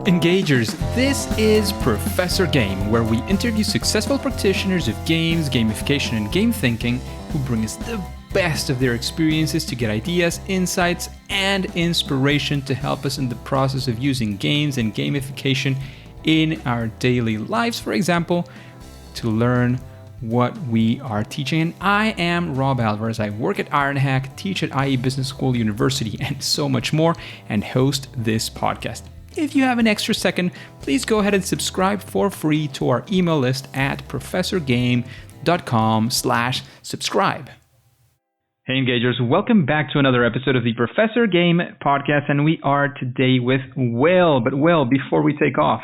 Engagers, this is Professor Game, where we interview successful practitioners of games, gamification, and game thinking who bring us the best of their experiences to get ideas, insights, and inspiration to help us in the process of using games and gamification in our daily lives, for example, to learn what we are teaching. And I am Rob Alvarez. I work at IronHack, teach at IE Business School University, and so much more, and host this podcast. If you have an extra second, please go ahead and subscribe for free to our email list at professorgame.com/subscribe. Hey Engagers, welcome back to another episode of the Professor Game podcast, and we are today with Will. But Will, before we take off,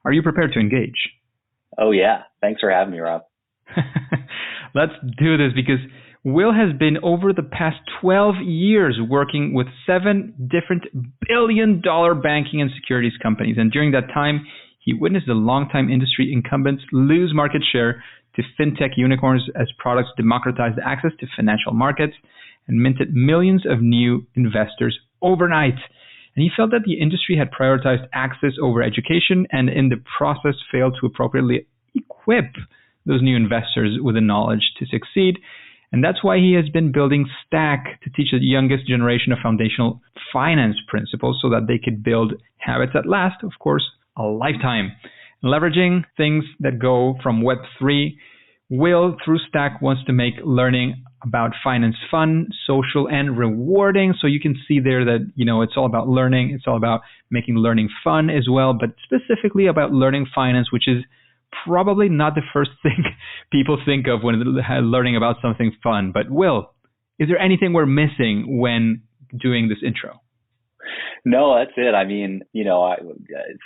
are you prepared to engage? Oh yeah, thanks for having me, Rob. Let's do this because Will has been over the past 12 years working with 7 different billion-dollar banking and securities companies. And during that time, he witnessed the longtime industry incumbents lose market share to FinTech unicorns as products democratized access to financial markets and minted millions of new investors overnight. And he felt that the industry had prioritized access over education and in the process failed to appropriately equip those new investors with the knowledge to succeed. And that's why he has been building Stack to teach the youngest generation of foundational finance principles so that they could build habits that last, of course, a lifetime. Leveraging things that go from Web3, Will, through Stack, wants to make learning about finance fun, social, and rewarding. So you can see there that, it's all about learning. It's all about making learning fun as well, but specifically about learning finance, which is probably not the first thing people think of when learning about something fun. But Will, is there anything we're missing when doing this intro? No, that's it. I mean, I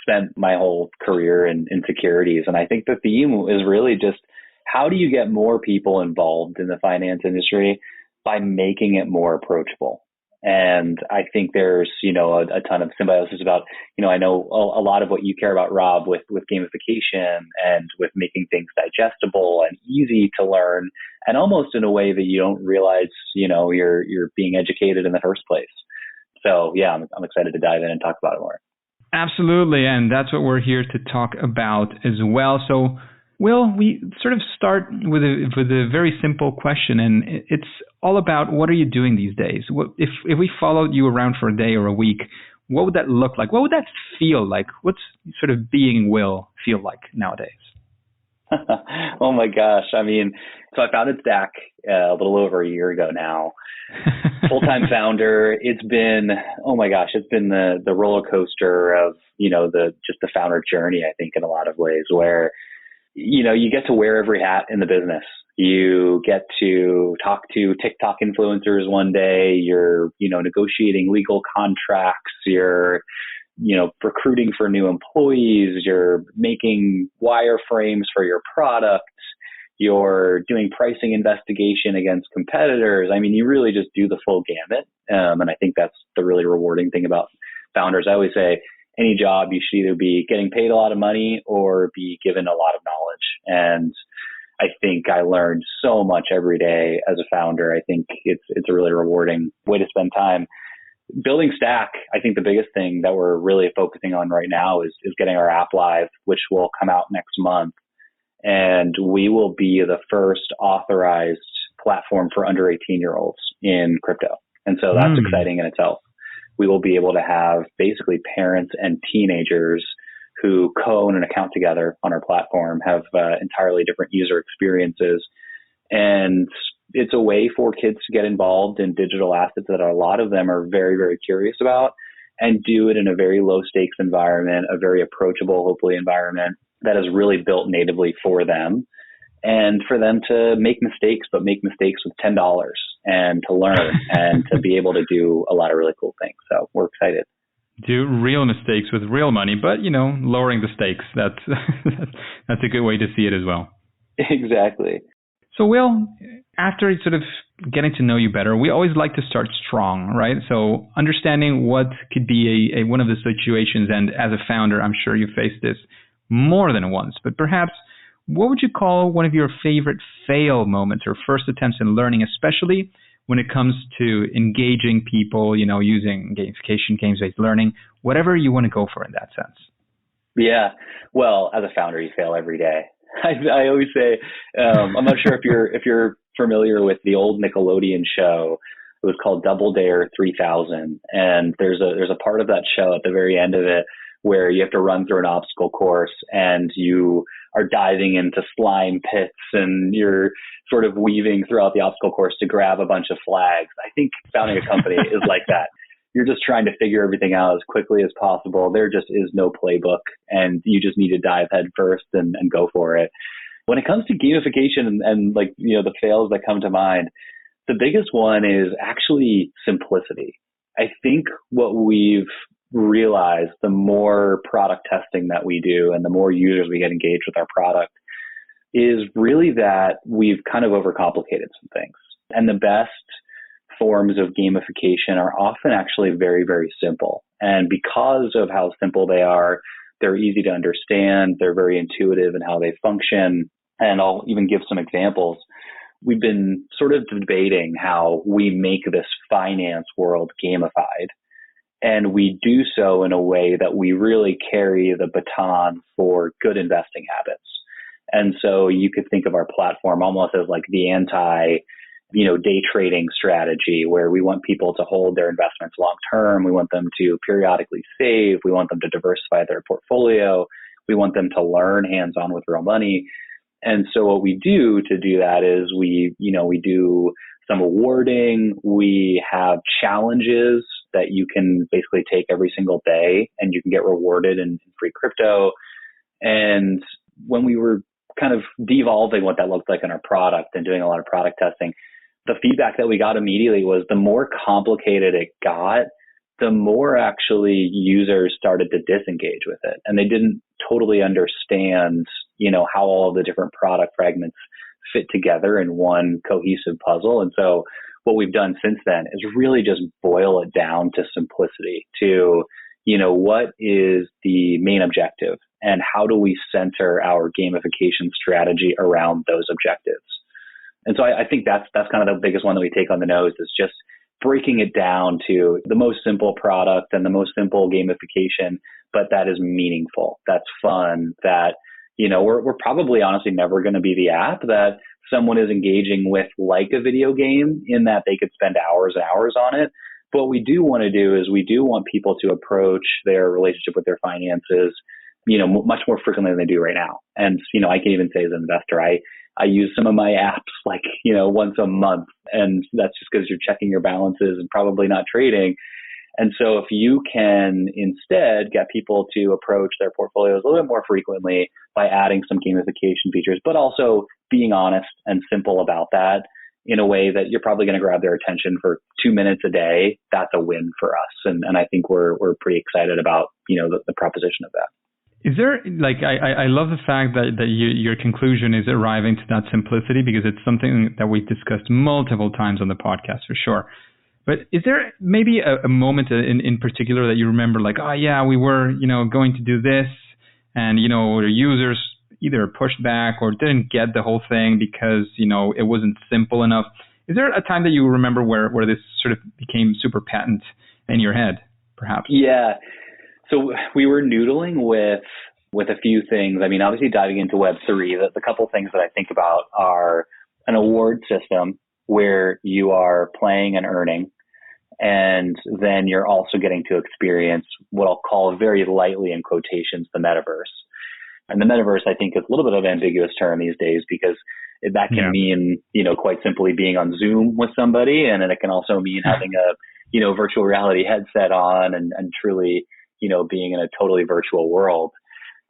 spent my whole career in securities, and I think the theme is really just how do you get more people involved in the finance industry by making it more approachable? And I think there's, a ton of symbiosis about, I know a lot of what you care about, Rob, with gamification and with making things digestible and easy to learn, and almost in a way that you don't realize, you're being educated in the first place. So yeah, I'm excited to dive in and talk about it more. Absolutely. And that's what we're here to talk about as well. So Will, we sort of start with a very simple question, and it's all about what are you doing these days? If we followed you around for a day or a week, what would that look like? What would that feel like? What's sort of being Will feel like nowadays? Oh my gosh. I mean, so I founded Stack a little over a year ago now. Full-time founder. It's been, it's been the roller coaster of, the founder journey, I think, in a lot of ways, where you get to wear every hat in the business. You get to talk to TikTok influencers one day. You're, negotiating legal contracts. You're, recruiting for new employees. You're making wireframes for your product. You're doing pricing investigation against competitors. I mean, you really just do the full gamut. And I think that's the really rewarding thing about founders. I always say, any job, you should either be getting paid a lot of money or be given a lot of knowledge. And I think I learned so much every day as a founder. I think it's a really rewarding way to spend time. Building Stack, I think the biggest thing that we're really focusing on right now is getting our app live, which will come out next month. And we will be the first authorized platform for under 18-year-olds in crypto. And so that's exciting in itself. We will be able to have basically parents and teenagers who co-own an account together on our platform, have entirely different user experiences. And it's a way for kids to get involved in digital assets that a lot of them are very, very curious about, and do it in a very low stakes environment, a very approachable, hopefully, environment that is really built natively for them. And for them to make mistakes, but make mistakes with $10 and to learn and to be able to do a lot of really cool things. So we're excited. Do real mistakes with real money, but, lowering the stakes. That's a good way to see it as well. Exactly. So, Will, after sort of getting to know you better, we always like to start strong, right? So understanding what could be one of the situations, and as a founder, I'm sure you faced this more than once, but perhaps what would you call one of your favorite fail moments or first attempts in learning, especially when it comes to engaging people, using gamification, games-based learning, whatever you want to go for in that sense? Yeah. Well, as a founder, you fail every day. I always say, I'm not sure if you're familiar with the old Nickelodeon show. It was called Double Dare 3000, and there's a part of that show at the very end of it where you have to run through an obstacle course, and you are diving into slime pits, and you're sort of weaving throughout the obstacle course to grab a bunch of flags. I think founding a company is like that. You're just trying to figure everything out as quickly as possible. There just is no playbook, and you just need to dive head first and go for it. When it comes to gamification and like, the fails that come to mind, the biggest one is actually simplicity. I think what we've realized, the more product testing that we do and the more users we get engaged with our product, is really that we've kind of overcomplicated some things. And the best forms of gamification are often actually very, very simple. And because of how simple they are, they're easy to understand. They're very intuitive in how they function. And I'll even give some examples. We've been sort of debating how we make this finance world gamified. And we do so in a way that we really carry the baton for good investing habits. And so you could think of our platform almost as like the day trading strategy, where we want people to hold their investments long term. We want them to periodically save. We want them to diversify their portfolio. We want them to learn hands-on with real money. And so what we do to do that is we do some awarding. We have challenges that you can basically take every single day, and you can get rewarded in free crypto. And when we were kind of devolving what that looked like in our product and doing a lot of product testing, the feedback that we got immediately was the more complicated it got, the more actually users started to disengage with it. And they didn't totally understand, how all of the different product fragments fit together in one cohesive puzzle. And so what we've done since then is really just boil it down to simplicity, to, what is the main objective and how do we center our gamification strategy around those objectives? And so I think that's kind of the biggest one that we take on the nose, is just breaking it down to the most simple product and the most simple gamification, but that is meaningful, that's fun, that, we're probably honestly never going to be the app that someone is engaging with like a video game, in that they could spend hours and hours on it. But what we do want to do is we do want people to approach their relationship with their finances, much more frequently than they do right now. And, I can even say as an investor, I use some of my apps once a month, and that's just because you're checking your balances and probably not trading. And so if you can instead get people to approach their portfolios a little bit more frequently by adding some gamification features, but also being honest and simple about that in a way that you're probably going to grab their attention for 2 minutes a day, that's a win for us. And I think we're pretty excited about, the proposition of that. Is there, I love the fact that your conclusion is arriving to that simplicity, because it's something that we've discussed multiple times on the podcast for sure. But is there maybe a moment in particular that you remember, like, oh yeah, we were, going to do this, and, the users either pushed back or didn't get the whole thing because, it wasn't simple enough? Is there a time that you remember where this sort of became super patent in your head, perhaps? Yeah. So we were noodling with a few things. I mean, obviously diving into Web3, the couple things that I think about are an award system where you are playing and earning, and then you're also getting to experience what I'll call very lightly in quotations, the metaverse. And the metaverse, I think, is a little bit of an ambiguous term these days, because that can mean, quite simply being on Zoom with somebody. And then it can also mean having a, virtual reality headset on and truly, being in a totally virtual world.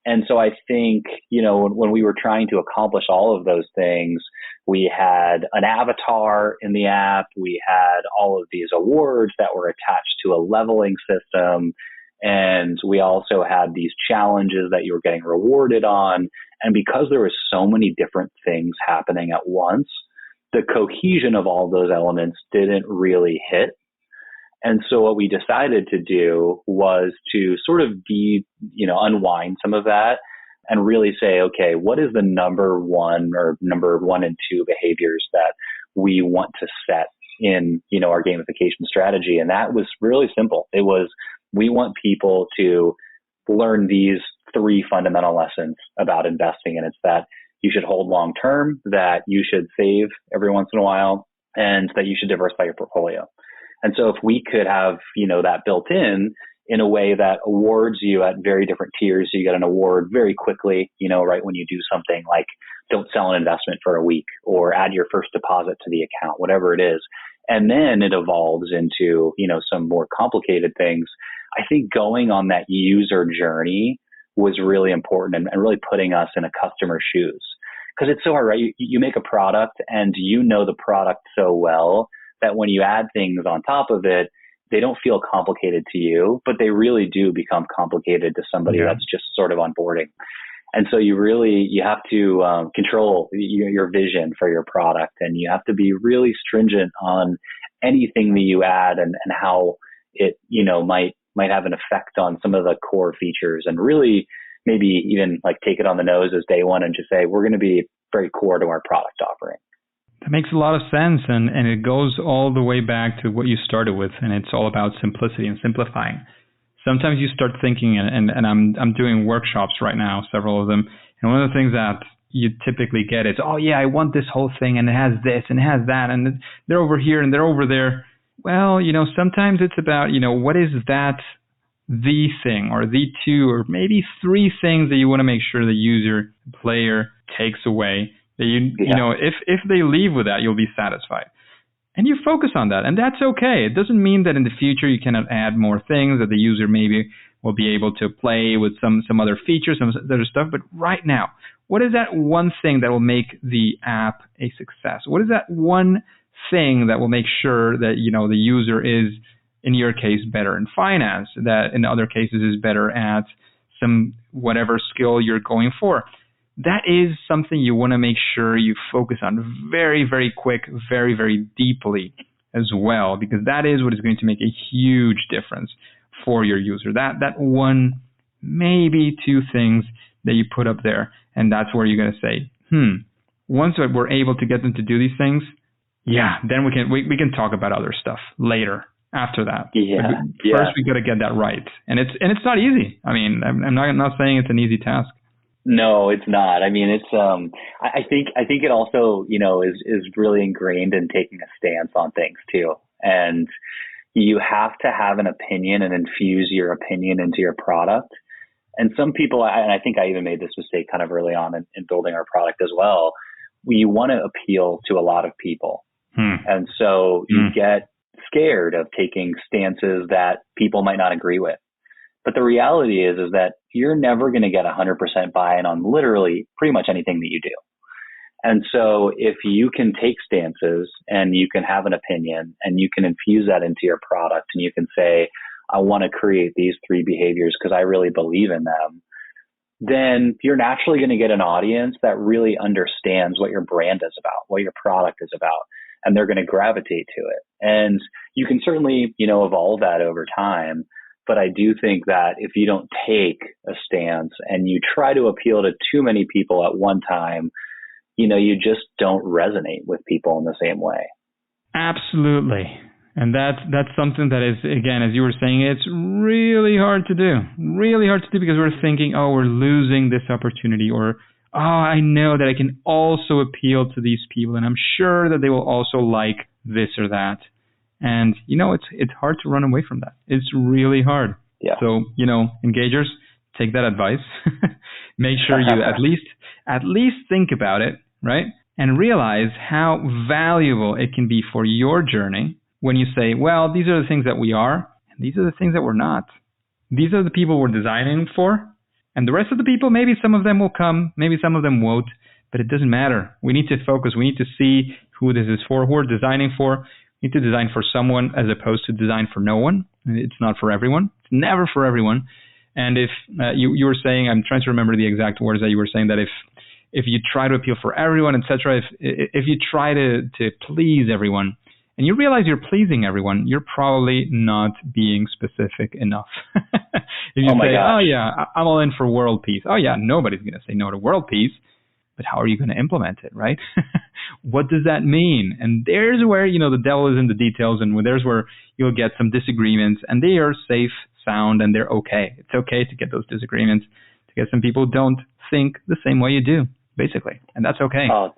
And so I think, when we were trying to accomplish all of those things, we had an avatar in the app. We had all of these awards that were attached to a leveling system. And we also had these challenges that you were getting rewarded on. And because there were so many different things happening at once, the cohesion of all those elements didn't really hit. And so what we decided to do was to sort of unwind some of that and really say, okay, what is the number one and two behaviors that we want to set in, our gamification strategy? And that was really simple. It was, we want people to learn these three fundamental lessons about investing. And it's that you should hold long term, that you should save every once in a while, and that you should diversify your portfolio. And so if we could have, that built in a way that awards you at very different tiers, so you get an award very quickly, right when you do something like don't sell an investment for a week or add your first deposit to the account, whatever it is. And then it evolves into, some more complicated things. I think going on that user journey was really important and really putting us in a customer's shoes. Because it's so hard, right? You make a product and the product so well that when you add things on top of it, they don't feel complicated to you, but they really do become complicated to somebody that's just sort of onboarding. And so you have to control your vision for your product, and you have to be really stringent on anything that you add and how it, might have an effect on some of the core features, and really maybe even like take it on the nose as day one and just say, we're going to be very core to our product offering. That makes a lot of sense, and it goes all the way back to what you started with, and it's all about simplicity and simplifying. Sometimes you start thinking, and I'm doing workshops right now, several of them, and one of the things that you typically get is, oh yeah, I want this whole thing, and it has this, and it has that, and they're over here, and they're over there. Well, sometimes it's about, what is that the thing, or the two, or maybe three things that you want to make sure the user, player takes away. That if they leave with that, you'll be satisfied. And you focus on that, and that's okay. It doesn't mean that in the future you cannot add more things, that the user maybe will be able to play with some other features, some other stuff. But right now, what is that one thing that will make the app a success? What is that one thing that will make sure that the user is, in your case, better in finance, that in other cases is better at some whatever skill you're going for? That is something you want to make sure you focus on very, very quick, very, very deeply as well, because that is what is going to make a huge difference for your user. That one, maybe two things that you put up there, and that's where you're going to say, once we're able to get them to do these things, then we can talk about other stuff later. After that, first we got to get that right, and it's not easy. I mean, I'm not saying it's an easy task. No, it's not. I mean, it's I think it also, is really ingrained in taking a stance on things too. And you have to have an opinion and infuse your opinion into your product. And some people, and I think I even made this mistake kind of early on in building our product as well, you want to appeal to a lot of people. And so you get scared of taking stances that people might not agree with. But the reality is that you're never going to get 100% buy-in on literally pretty much anything that you do. And so if you can take stances and you can have an opinion and you can infuse that into your product and you can say, I want to create these three behaviors because I really believe in them, then you're naturally going to get an audience that really understands what your brand is about, what your product is about, and they're going to gravitate to it. And you can certainly, evolve that over time. But I do think that if you don't take a stance and you try to appeal to too many people at one time, you just don't resonate with people in the same way. Absolutely. And that's something that is, again, as you were saying, it's really hard to do. Really hard to do because we're thinking, we're losing this opportunity, or, I know that I can also appeal to these people and I'm sure that they will also like this or that. And, it's hard to run away from that. It's really hard. Yeah. So, engagers, take that advice. Make sure you at least think about it, right? And realize how valuable it can be for your journey when you say, well, these are the things that we are, and these are the things that we're not. These are the people we're designing for, and the rest of the people, maybe some of them will come, maybe some of them won't, but it doesn't matter. We need to focus. We need to see who this is for, who we're designing for. We need to design for someone as opposed to design for no one. It's not for everyone. It's never for everyone. And if you were saying, I'm trying to remember the exact words that you were saying, that if you try to appeal for everyone, etc., if you try to please everyone, and you realize you're pleasing everyone, you're probably not being specific enough. If you say, gosh. oh yeah, I'm all in for world peace. Oh yeah, nobody's going to say no to world peace. But how are you going to implement it, right? What does that mean? And there's where, the devil is in the details, and there's where you'll get some disagreements, and they are safe, sound, and they're okay. It's okay to get those disagreements, because some people don't think the same way you do, basically. And that's okay. Oh,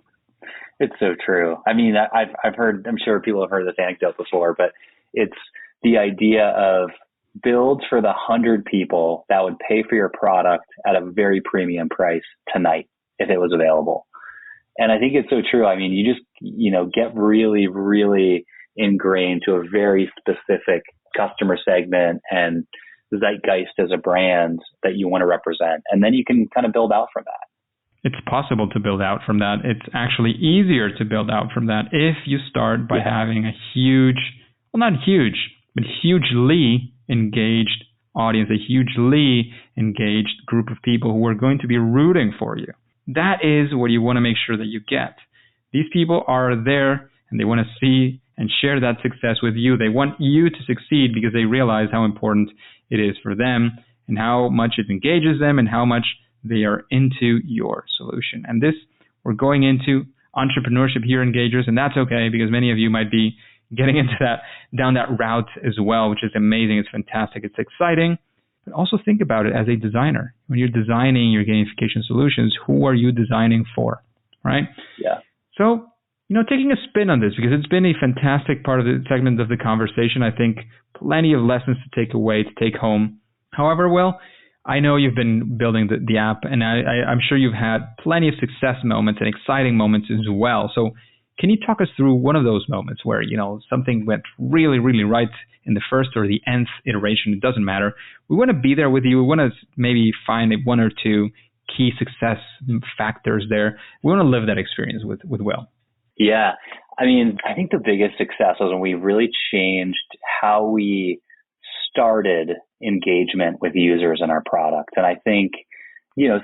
it's so true. I mean, I've heard, I'm sure people have heard this anecdote before, but it's the idea of build for the 100 people that would pay for your product at a very premium price tonight if it was available. And I think it's so true. I mean, you just, get really, really ingrained to a very specific customer segment and zeitgeist as a brand that you want to represent. And then you can kind of build out from that. It's possible to build out from that. It's actually easier to build out from that if you start by having a huge, well, not huge, but hugely engaged audience, a hugely engaged group of people who are going to be rooting for you. That is what you want to make sure that you get. These people are there and they want to see and share that success with you. They want you to succeed because they realize how important it is for them and how much it engages them and how much they are into your solution. And this, we're going into entrepreneurship here, Engagers, and that's okay because many of you might be getting into that, down that route as well, which is amazing. It's fantastic. It's exciting. But also think about it as a designer. When you're designing your gamification solutions, who are you designing for, right? Yeah. So, taking a spin on this, because it's been a fantastic part of the segment of the conversation. I think plenty of lessons to take away, to take home. However, Will, I know you've been building the app, and I'm sure you've had plenty of success moments and exciting moments as well. So can you talk us through one of those moments where, something went really, really right in the first or the nth iteration? It doesn't matter. We want to be there with you. We want to maybe find one or two key success factors there. We want to live that experience with Will. Yeah. I mean, I think the biggest success was when we really changed how we started engagement with users in our product. And I think,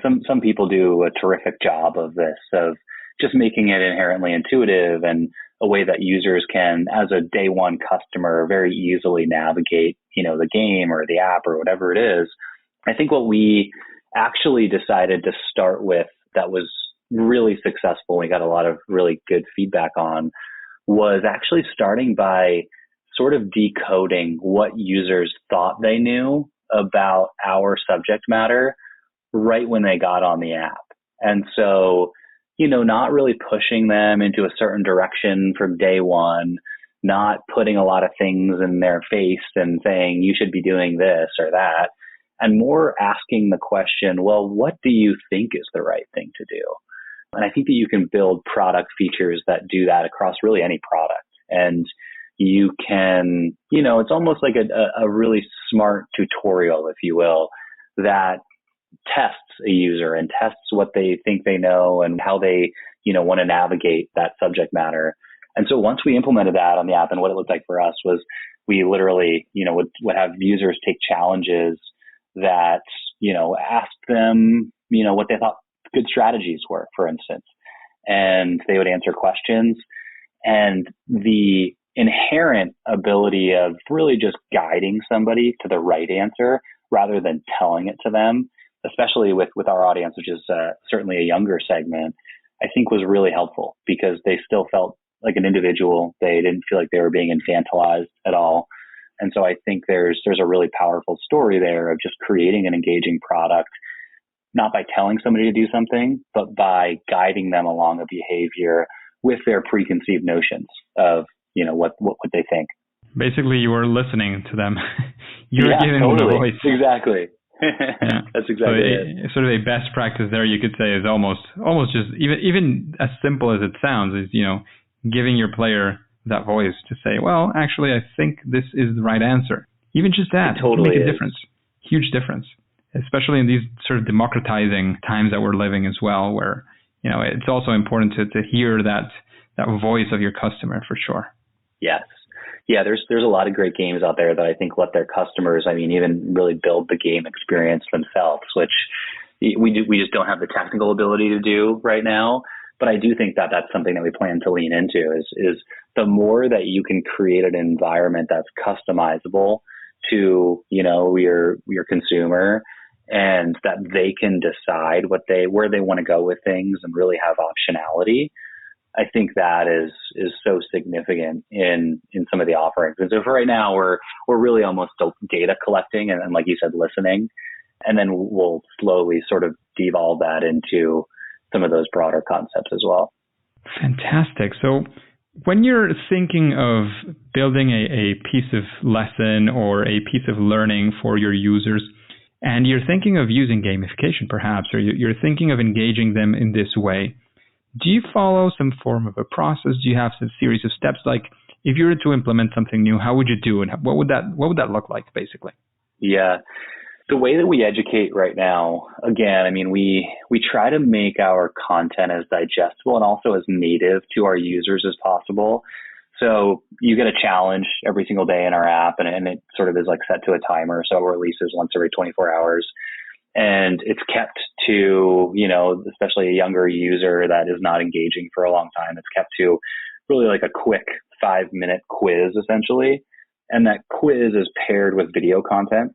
some people do a terrific job of this, of just making it inherently intuitive and a way that users can, as a day one customer, very easily navigate, the game or the app or whatever it is. I think what we actually decided to start with that was really successful, we got a lot of really good feedback on, was actually starting by sort of decoding what users thought they knew about our subject matter right when they got on the app. And so, not really pushing them into a certain direction from day one, not putting a lot of things in their face and saying, you should be doing this or that, and more asking the question, well, what do you think is the right thing to do? And I think that you can build product features that do that across really any product. And you can, it's almost like a really smart tutorial, if you will, that tests a user and tests what they think they know and how they, want to navigate that subject matter. And so once we implemented that on the app, and what it looked like for us was we literally, would have users take challenges that, asked them, what they thought good strategies were, for instance, and they would answer questions. And the inherent ability of really just guiding somebody to the right answer rather than telling it to them, especially with our audience, which is certainly a younger segment, I think was really helpful because they still felt like an individual. They didn't feel like they were being infantilized at all. And so I think there's a really powerful story there of just creating an engaging product, not by telling somebody to do something, but by guiding them along a behavior with their preconceived notions of, what would they think. Basically, you were listening to them. You're giving them a voice. Exactly. Yeah. That's exactly it. Sort of a best practice there, you could say, is almost just even as simple as it sounds, is, giving your player that voice to say, well, actually, I think this is the right answer. Even just that it totally can make a is. difference, huge difference, especially in these sort of democratizing times that we're living as well, where, it's also important to hear that voice of your customer for sure. Yes. Yeah, there's a lot of great games out there that I think let their customers, even really build the game experience themselves, which we just don't have the technical ability to do right now. But I do think that that's something that we plan to lean into is the more that you can create an environment that's customizable to, your consumer, and that they can decide where they want to go with things and really have optionality. I think that is so significant in some of the offerings. And so for right now, we're really almost data collecting and like you said, listening. And then we'll slowly sort of devolve that into some of those broader concepts as well. Fantastic. So when you're thinking of building a piece of lesson or a piece of learning for your users, and you're thinking of using gamification perhaps, or you're thinking of engaging them in this way, do you follow some form of a process? Do you have some series of steps? Like if you were to implement something new, how would you do it? What would that look like basically? Yeah. The way that we educate right now, again, I mean, we try to make our content as digestible and also as native to our users as possible. So you get a challenge every single day in our app, and it sort of is like set to a timer. So it releases once every 24 hours. And it's kept to, especially a younger user that is not engaging for a long time, it's kept to really like a quick 5-minute quiz, essentially. And that quiz is paired with video content.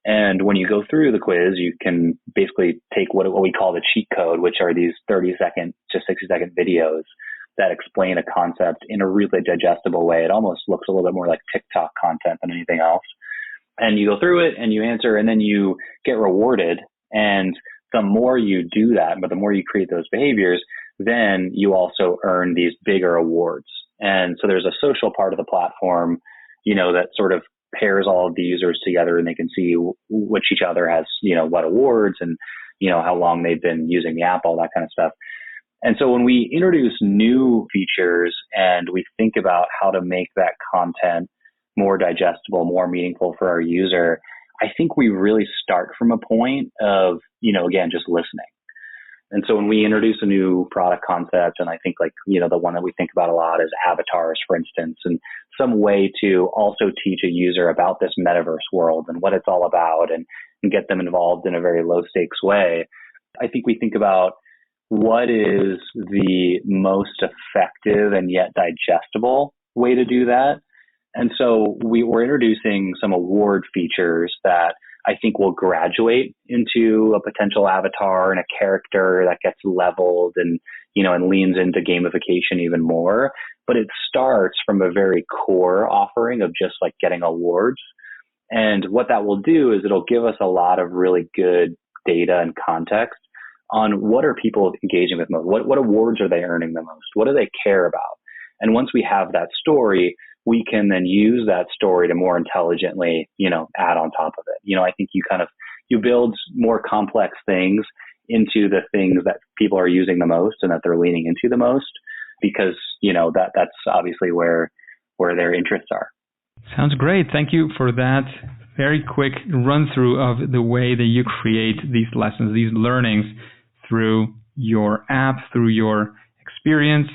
And when you go through the quiz, you can basically take what we call the cheat code, which are these 30-second to 60-second videos that explain a concept in a really digestible way. It almost looks a little bit more like TikTok content than anything else. And you go through it and you answer, and then you get rewarded. And the more you do that, but the more you create those behaviors, then you also earn these bigger awards. And so there's a social part of the platform, that sort of pairs all of the users together, and they can see which each other has, what awards and, how long they've been using the app, all that kind of stuff. And so when we introduce new features and we think about how to make that content more digestible, more meaningful for our user, I think we really start from a point of, again, just listening. And so when we introduce a new product concept, and I think the one that we think about a lot is avatars, for instance, and some way to also teach a user about this metaverse world and what it's all about and get them involved in a very low stakes way. I think we think about what is the most effective and yet digestible way to do that. And so we're introducing some award features that I think will graduate into a potential avatar and a character that gets leveled and, and leans into gamification even more. But it starts from a very core offering of just like getting awards. And what that will do is it'll give us a lot of really good data and context on what are people engaging with most, what awards are they earning the most, what do they care about? And once we have that story, we can then use that story to more intelligently, add on top of it. I think you build more complex things into the things that people are using the most and that they're leaning into the most, because, that's obviously where their interests are. Sounds great. Thank you for that very quick run through of the way that you create these lessons, these learnings through your app, through your experience.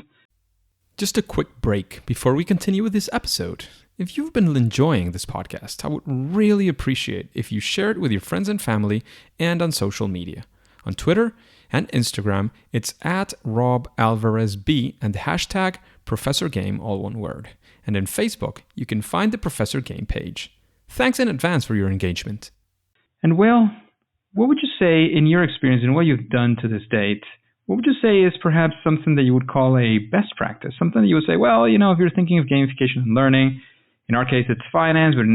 Just a quick break before we continue with this episode. If you've been enjoying this podcast, I would really appreciate if you share it with your friends and family and on social media. On Twitter and Instagram, it's @RobAlvarezB and the hashtag ProfessorGame, all one word. And in Facebook, you can find the Professor Game page. Thanks in advance for your engagement. And Will, what would you say in your experience and what you've done to this date, what would you say is perhaps something that you would call a best practice? Something that you would say, well, if you're thinking of gamification and learning, in our case it's finance, but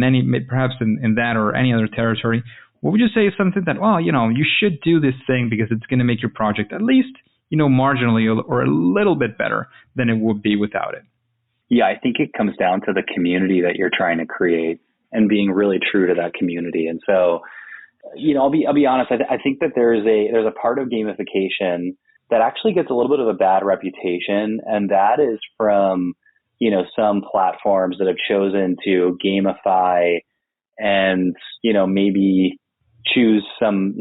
perhaps in that or any other territory, what would you say is something that, you should do this thing because it's going to make your project at least, marginally or a little bit better than it would be without it? Yeah, I think it comes down to the community that you're trying to create and being really true to that community. And so, I'll be honest. I think that there's a part of gamification that actually gets a little bit of a bad reputation, and that is from, some platforms that have chosen to gamify and, maybe choose some,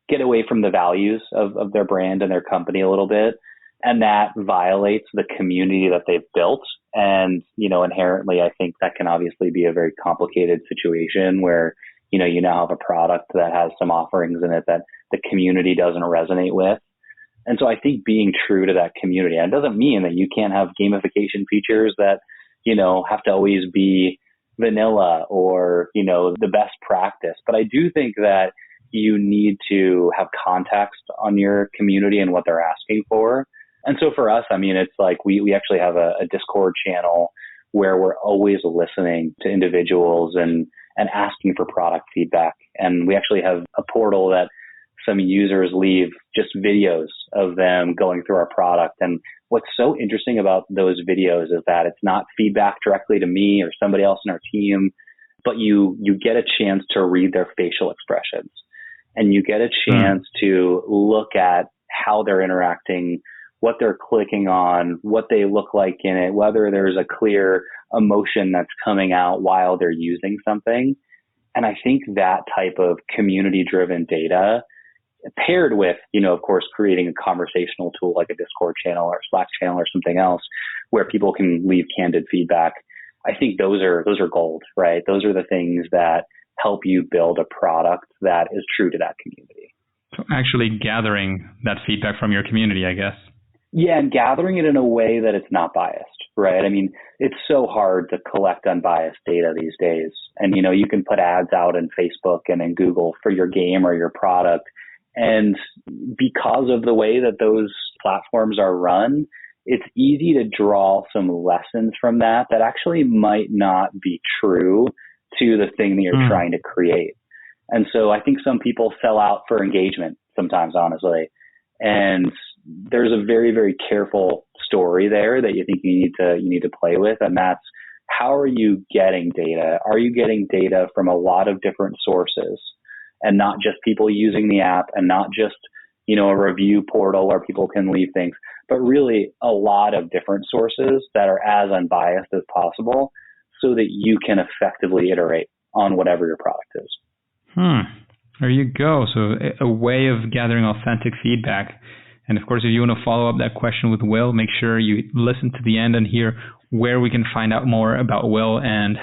get away from the values of their brand and their company a little bit. And that violates the community that they've built. And, inherently, I think that can obviously be a very complicated situation where, you now have a product that has some offerings in it that the community doesn't resonate with. And so I think being true to that community, and it doesn't mean that you can't have gamification features that, have to always be vanilla or, the best practice. But I do think that you need to have context on your community and what they're asking for. And so for us, it's like we actually have a Discord channel where we're always listening to individuals and asking for product feedback And we actually have a portal that some users leave just videos of them going through our product. And what's so interesting about those videos is that it's not feedback directly to me or somebody else in our team, but you get a chance to read their facial expressions, and you get a chance to look at how they're interacting, what they're clicking on, what they look like in it, whether there's a clear emotion that's coming out while they're using something. And I think that type of community-driven data, paired with, of course, creating a conversational tool like a Discord channel or Slack channel or something else where people can leave candid feedback, I think those are gold, right? Those are the things that help you build a product that is true to that community. So actually gathering that feedback from your community, I guess. Yeah, and gathering it in a way that it's not biased, right? I mean, it's so hard to collect unbiased data these days. And, you can put ads out in Facebook and in Google for your game or your product. And because of the way that those platforms are run, it's easy to draw some lessons from that actually might not be true to the thing that you're trying to create. And so I think some people sell out for engagement sometimes, honestly. And there's a very, very careful story there that you think you need to play with. And that's, how are you getting data? Are you getting data from a lot of different sources and not just people using the app and not just, a review portal where people can leave things, but really a lot of different sources that are as unbiased as possible so that you can effectively iterate on whatever your product is. There you go. So a way of gathering authentic feedback. And of course, if you want to follow up that question with Will, make sure you listen to the end and hear where we can find out more about Will and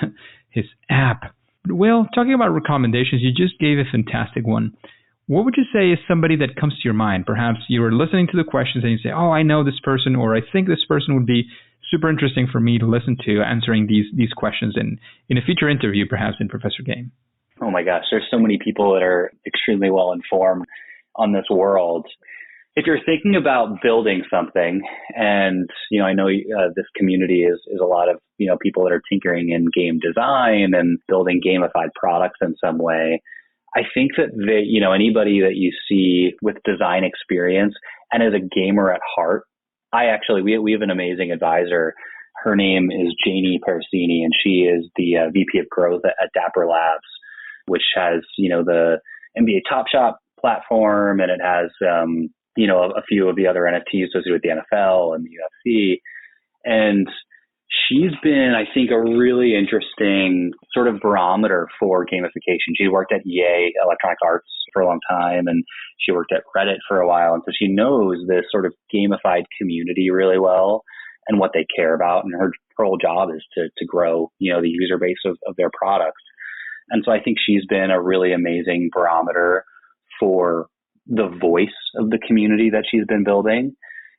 his app. Will, talking about recommendations, you just gave a fantastic one. What would you say is somebody that comes to your mind? Perhaps you were listening to the questions and you say, oh, I know this person, or I think this person would be super interesting for me to listen to answering these questions in a future interview, perhaps in Professor Game. Oh my gosh, there's so many people that are extremely well informed on this world. If you're thinking about building something, and I know this community is a lot of people that are tinkering in game design and building gamified products in some way, I think that anybody that you see with design experience and as a gamer at heart, we have an amazing advisor. Her name is Janie Persini, and she is the VP of Growth at Dapper Labs, which has the NBA Top Shot platform, and it has a few of the other NFTs associated with the NFL and the UFC. And she's been, I think, a really interesting sort of barometer for gamification. She worked at EA, Electronic Arts, for a long time, and she worked at Reddit for a while. And so she knows this sort of gamified community really well and what they care about. And her whole job is to grow, the user base of their products. And so I think she's been a really amazing barometer for the voice of the community that she's been building.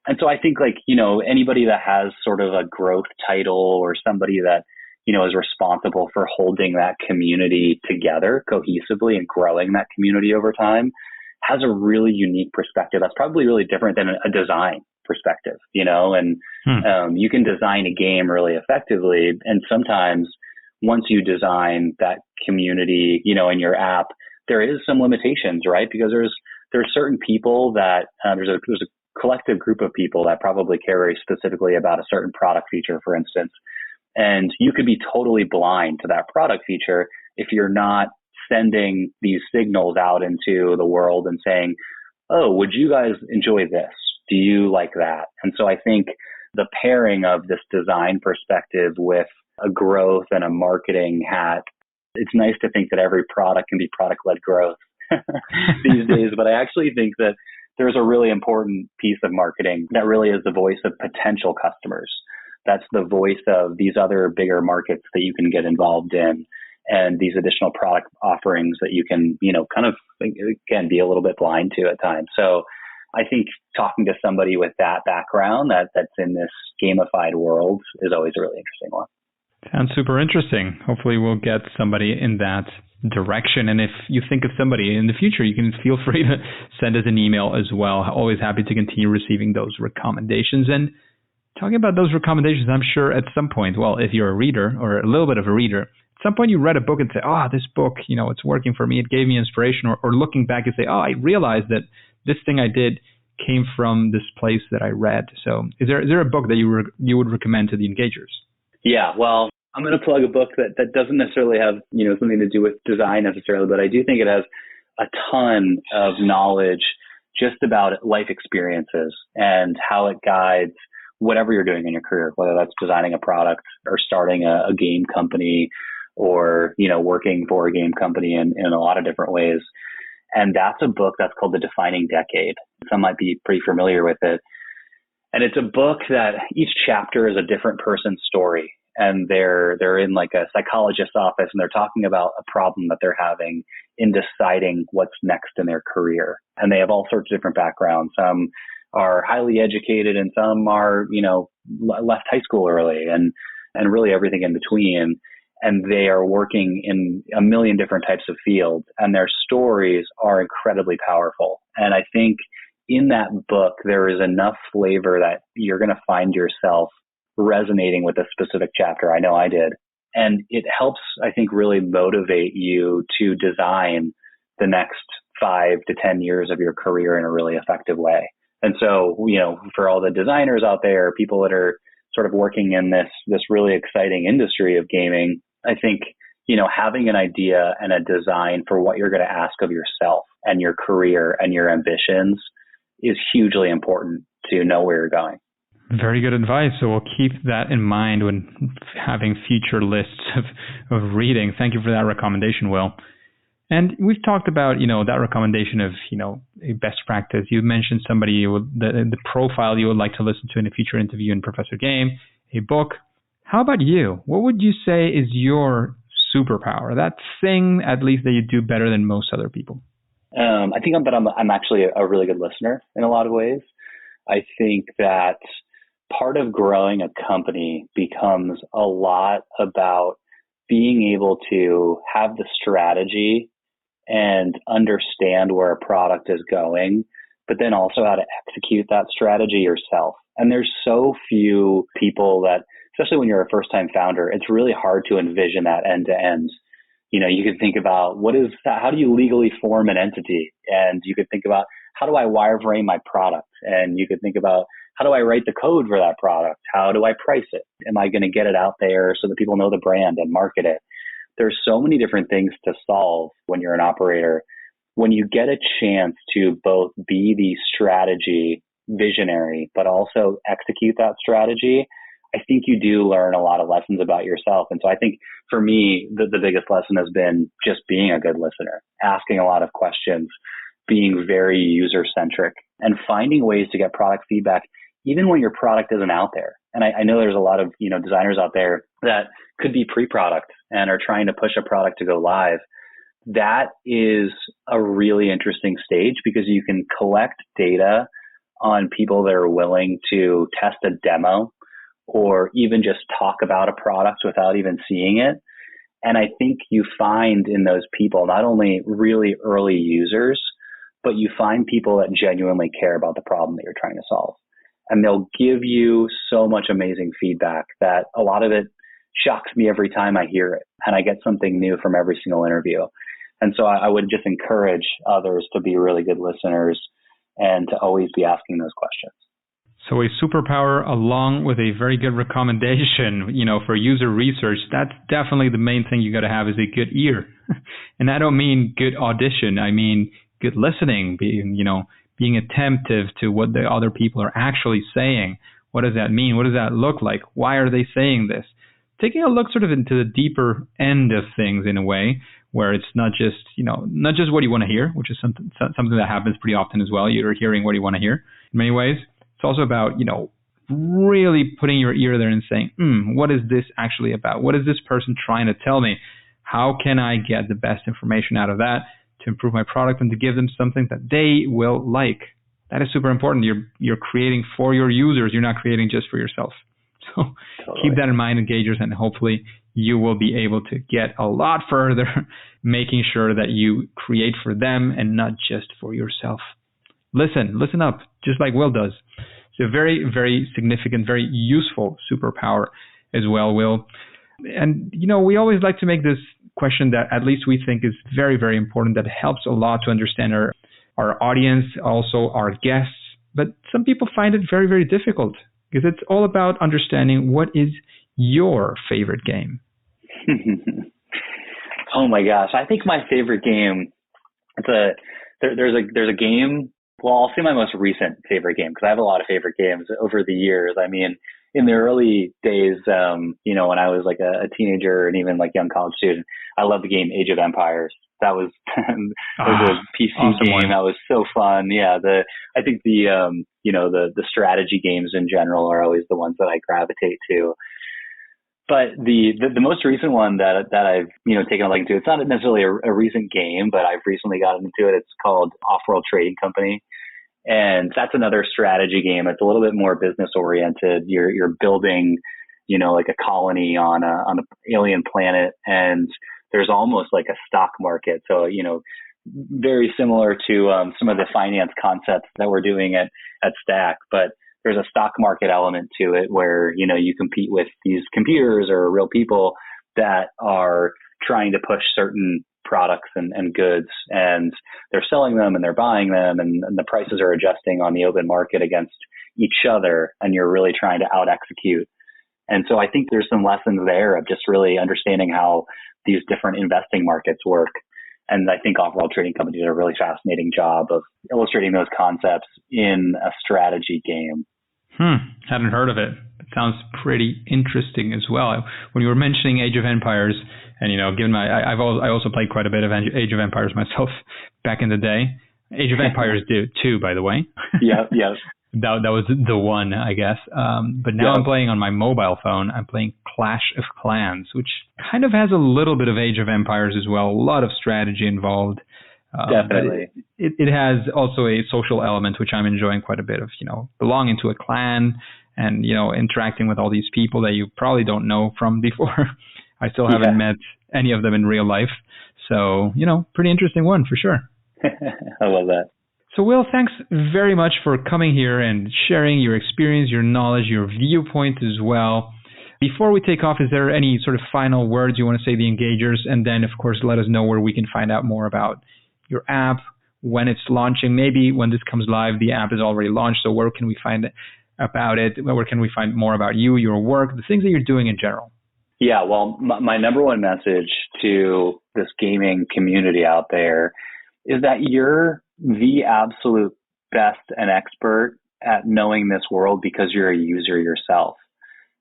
And so I think anybody that has sort of a growth title or somebody that, is responsible for holding that community together cohesively and growing that community over time has a really unique perspective. That's probably really different than a design perspective, and you can design a game really effectively. And sometimes once you design that community, in your app, there is some limitations, right? Because there's certain people that there's a collective group of people that probably care very specifically about a certain product feature, for instance. And you could be totally blind to that product feature if you're not sending these signals out into the world and saying, oh, would you guys enjoy this? Do you like that? And so I think the pairing of this design perspective with a growth and a marketing hat, it's nice to think that every product can be product-led growth these days. But I actually think that there's a really important piece of marketing that really is the voice of potential customers. That's the voice of these other bigger markets that you can get involved in and these additional product offerings that you can, kind of, again, be a little bit blind to at times. So I think talking to somebody with that background that's in this gamified world is always a really interesting one. Sounds super interesting. Hopefully we'll get somebody in that direction. And if you think of somebody in the future, you can feel free to send us an email as well. Always happy to continue receiving those recommendations. And talking about those recommendations, I'm sure at some point, well, if you're a reader or a little bit of a reader, at some point you read a book and say, oh, this book, it's working for me. It gave me inspiration. Or looking back, you say, oh, I realized that this thing I did came from this place that I read. So is there a book that you would recommend to the engagers? Yeah, well, I'm going to plug a book that doesn't necessarily have, something to do with design necessarily, but I do think it has a ton of knowledge just about life experiences and how it guides whatever you're doing in your career, whether that's designing a product or starting a game company or, working for a game company in a lot of different ways. And that's a book that's called The Defining Decade. Some might be pretty familiar with it. And it's a book that each chapter is a different person's story. And they're in like a psychologist's office and they're talking about a problem that they're having in deciding what's next in their career. And they have all sorts of different backgrounds. Some are highly educated and some are, left high school early and really everything in between. And they are working in a million different types of fields and their stories are incredibly powerful. And I think in that book, there is enough flavor that you're going to find yourself resonating with a specific chapter. I know I did. And it helps, I think, really motivate you to design the next 5 to 10 years of your career in a really effective way. And so, for all the designers out there, people that are sort of working in this really exciting industry of gaming, I think, having an idea and a design for what you're going to ask of yourself and your career and your ambitions is hugely important to know where you're going. Very good advice. So we'll keep that in mind when having future lists of reading. Thank you for that recommendation, Will. And we've talked about, that recommendation of, a best practice. You mentioned somebody, the profile you would like to listen to in a future interview in Professor Game, a book. How about you? What would you say is your superpower? That thing, at least, that you do better than most other people? I think I'm actually a really good listener in a lot of ways. I think that part of growing a company becomes a lot about being able to have the strategy and understand where a product is going, but then also how to execute that strategy yourself. And there's so few people that, especially when you're a first-time founder, it's really hard to envision that end to end. You could think about how do you legally form an entity? And you could think about how do I wireframe my product? And you could think about how do I write the code for that product? How do I price it? Am I going to get it out there so that people know the brand and market it? There's so many different things to solve when you're an operator. When you get a chance to both be the strategy visionary, but also execute that strategy, I think you do learn a lot of lessons about yourself. And so I think for me, the biggest lesson has been just being a good listener, asking a lot of questions, being very user-centric, and finding ways to get product feedback, even when your product isn't out there. And I know there's a lot of designers out there that could be pre-product and are trying to push a product to go live. That is a really interesting stage because you can collect data on people that are willing to test a demo or even just talk about a product without even seeing it. And I think you find in those people not only really early users, but you find people that genuinely care about the problem that you're trying to solve. And they'll give you so much amazing feedback that a lot of it shocks me every time I hear it. And I get something new from every single interview. And so I would just encourage others to be really good listeners and to always be asking those questions. So a superpower along with a very good recommendation, for user research, that's definitely the main thing you got to have is a good ear. And I don't mean good audition. I mean good listening, being attentive to what the other people are actually saying. What does that mean? What does that look like? Why are they saying this? Taking a look sort of into the deeper end of things in a way where it's not just what you want to hear, which is something that happens pretty often as well. You're hearing what you want to hear in many ways. It's also about, really putting your ear there and saying, what is this actually about? What is this person trying to tell me? How can I get the best information out of that to improve my product and to give them something that they will like? That is super important. You're creating for your users. You're not creating just for yourself. So keep that in mind, engagers, and hopefully you will be able to get a lot further making sure that you create for them and not just for yourself. Listen up, just like Will does. It's a very, very significant, very useful superpower as well, Will. And, we always like to make this question that at least we think is very, very important, that helps a lot to understand our audience, also our guests. But some people find it very, very difficult because it's all about understanding what is your favorite game. Oh my gosh. I think my favorite game, there's a game. Well, I'll say my most recent favorite game because I have a lot of favorite games over the years. I mean, in the early days, when I was like a teenager and even like young college student, I loved the game Age of Empires. That was, was a PC awesome game. One. That was so fun. Yeah. I think the strategy games in general are always the ones that I gravitate to. But the most recent one that I've taken a liking to, it's not necessarily a recent game, but I've recently gotten into it. It's called Off-World Trading Company, and that's another strategy game. It's a little bit more business oriented. You're building, like a colony on an alien planet, and there's almost like a stock market. So very similar to some of the finance concepts that we're doing at Stack, but there's a stock market element to it where, you compete with these computers or real people that are trying to push certain products and goods, and they're selling them and they're buying them, and the prices are adjusting on the open market against each other, and you're really trying to out execute. And so I think there's some lessons there of just really understanding how these different investing markets work. And I think Off-World Trading Company did a really fascinating job of illustrating those concepts in a strategy game. Hadn't heard of it. It sounds pretty interesting as well. When you were mentioning Age of Empires, and given I also played quite a bit of Age of Empires myself back in the day. Age of Empires too, by the way. Yeah. That was the one, I guess. But now I'm playing on my mobile phone. I'm playing Clash of Clans, which kind of has a little bit of Age of Empires as well. A lot of strategy involved. Definitely. It has also a social element, which I'm enjoying quite a bit of, belonging to a clan and, interacting with all these people that you probably don't know from before. I still haven't met any of them in real life. So, pretty interesting one for sure. I love that. So, Will, thanks very much for coming here and sharing your experience, your knowledge, your viewpoint as well. Before we take off, is there any sort of final words you want to say to the engagers? And then, of course, let us know where we can find out more about your app, when it's launching. Maybe when this comes live, the app is already launched. So where can we find about it? Where can we find more about you, your work, the things that you're doing in general? Yeah, well, my number one message to this gaming community out there is that you're the absolute best and expert at knowing this world because you're a user yourself.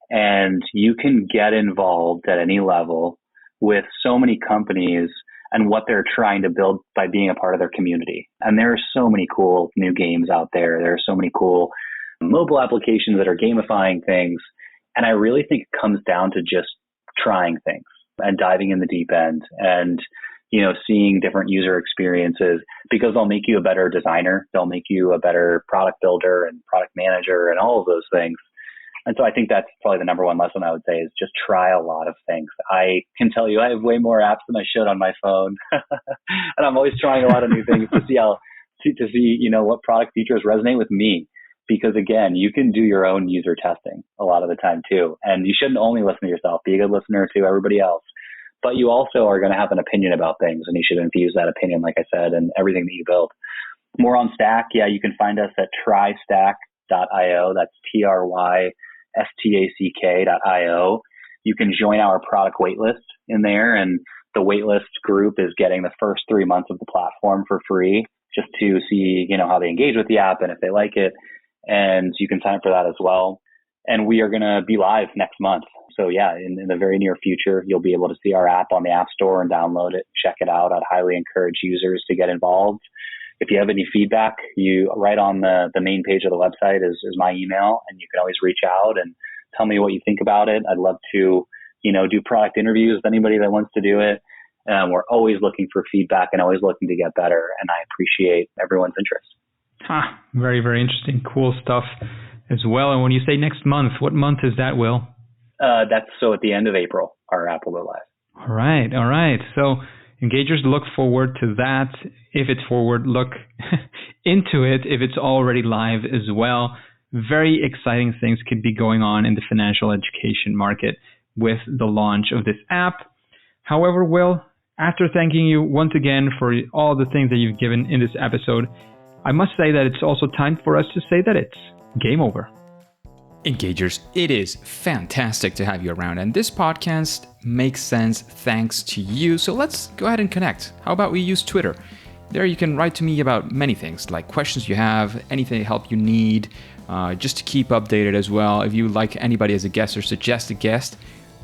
And you can get involved at any level with so many companies and what they're trying to build by being a part of their community. And there are so many cool new games out there. There are so many cool mobile applications that are gamifying things. And I really think it comes down to just trying things and diving in the deep end and, seeing different user experiences, because they'll make you a better designer. They'll make you a better product builder and product manager and all of those things. And so I think that's probably the number one lesson I would say is just try a lot of things. I can tell you I have way more apps than I should on my phone. And I'm always trying a lot of new things to see what product features resonate with me. Because again, you can do your own user testing a lot of the time too. And you shouldn't only listen to yourself, be a good listener to everybody else. But you also are going to have an opinion about things, and you should infuse that opinion, like I said, in everything that you build. More on Stack. Yeah, you can find us at trystack.io. That's trystack.io. You can join our product waitlist in there, and the waitlist group is getting the first 3 months of the platform for free, just to see, how they engage with the app and if they like it. And you can sign up for that as well. And we are going to be live next month. So yeah, in the very near future, you'll be able to see our app on the App Store and download it, check it out. I'd highly encourage users to get involved. If you have any feedback, right on the main page of the website is my email, and you can always reach out and tell me what you think about it. I'd love to, do product interviews with anybody that wants to do it. We're always looking for feedback and always looking to get better. And I appreciate everyone's interest. Very, very interesting. Cool stuff as well. And when you say next month, what month is that, Will? That's so at the end of April, our app will go live. All right. So engagers, look forward to that. If it's forward, look into it if it's already live as well. Very exciting things could be going on in the financial education market with the launch of this app. However, Will, after thanking you once again for all the things that you've given in this episode, I must say that it's also time for us to say that it's game over. Engagers, it is fantastic to have you around, and this podcast makes sense thanks to you. So let's go ahead and connect. How about we use Twitter? There you can write to me about many things, like questions you have, anything help you need, just to keep updated as well. If you like anybody as a guest or suggest a guest,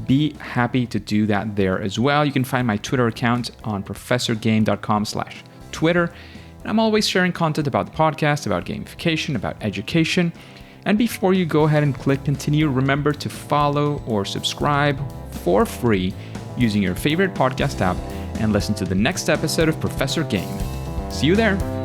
be happy to do that there as well. You can find my Twitter account on professorgame.com/Twitter. And I'm always sharing content about the podcast, about gamification, about education. And before you go ahead and click continue, remember to follow or subscribe for free using your favorite podcast app and listen to the next episode of Professor Game. See you there.